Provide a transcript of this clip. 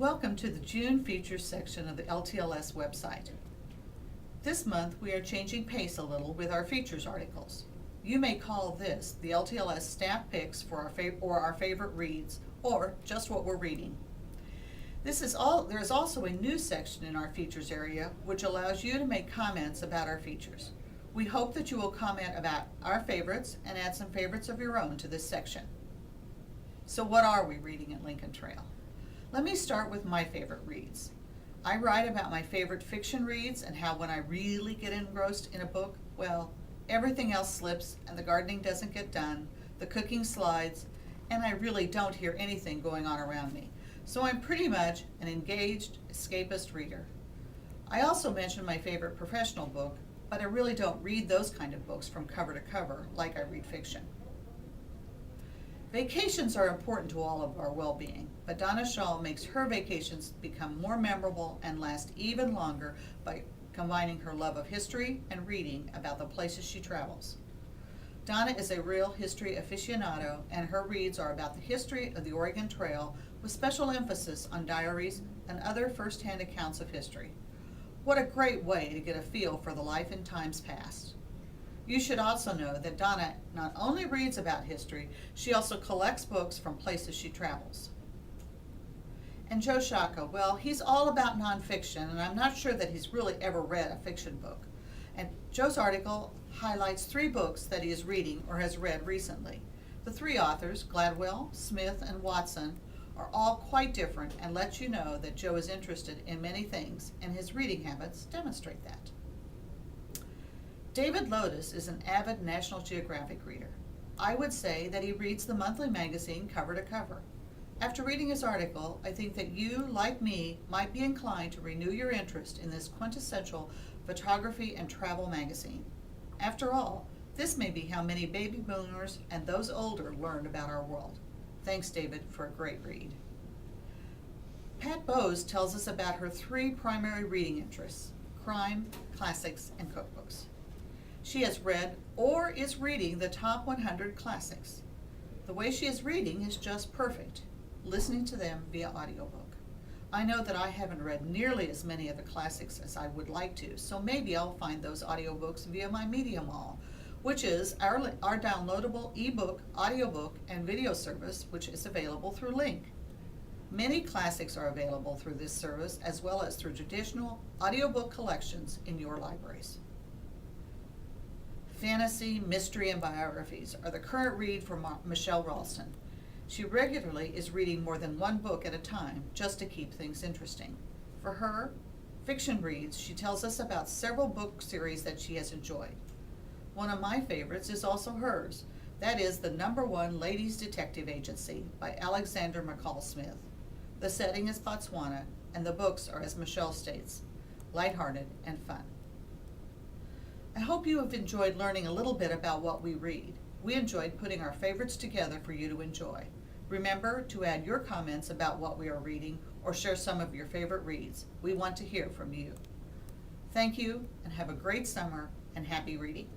Welcome to the June Features section of the LTLS website. This month we are changing pace a little with our features articles. You may call this the LTLS staff picks for our favorite reads, or just what we're reading. There is also a new section in our features area which allows you to make comments about our features. We hope that you will comment about our favorites and add some favorites of your own to this section. So what are we reading at Lincoln Trail? Let me start with my favorite reads. I write about my favorite fiction reads and how when I really get engrossed in a book, well, everything else slips and the gardening doesn't get done, the cooking slides, and I really don't hear anything going on around me. So I'm pretty much an engaged, escapist reader. I also mention my favorite professional book, but I really don't read those kind of books from cover to cover like I read fiction. Vacations are important to all of our well-being, but Donna Shaw makes her vacations become more memorable and last even longer by combining her love of history and reading about the places she travels. Donna is a real history aficionado, and her reads are about the history of the Oregon Trail with special emphasis on diaries and other first-hand accounts of history. What a great way to get a feel for the life and times past. You should also know that Donna not only reads about history, she also collects books from places she travels. And Joe Shaka, well, he's all about nonfiction, and I'm not sure that he's really ever read a fiction book. And Joe's article highlights 3 books that he is reading or has read recently. The 3 authors, Gladwell, Smith, and Watson, are all quite different and let you know that Joe is interested in many things, and his reading habits demonstrate that. David Lotus is an avid National Geographic reader. I would say that he reads the monthly magazine cover to cover. After reading his article, I think that you, like me, might be inclined to renew your interest in this quintessential photography and travel magazine. After all, this may be how many baby boomers and those older learned about our world. Thanks, David, for a great read. Pat Bowes tells us about her 3 primary reading interests: crime, classics, and cookbooks. She has read or is reading the top 100 classics. The way she is reading is just perfect, listening to them via audiobook. I know that I haven't read nearly as many of the classics as I would like to, so maybe I'll find those audiobooks via my Media Mall, which is our downloadable ebook, audiobook, and video service, which is available through Link. Many classics are available through this service, as well as through traditional audiobook collections in your libraries. Fantasy, mystery, and biographies are the current read for Michelle Ralston. She regularly is reading more than 1 book at a time just to keep things interesting. For her fiction reads, she tells us about several book series that she has enjoyed. One of my favorites is also hers. That is the #1 Ladies Detective Agency by Alexander McCall Smith. The setting is Botswana, and the books are, as Michelle states, lighthearted and fun. I hope you have enjoyed learning a little bit about what we read. We enjoyed putting our favorites together for you to enjoy. Remember to add your comments about what we are reading or share some of your favorite reads. We want to hear from you. Thank you, and have a great summer and happy reading.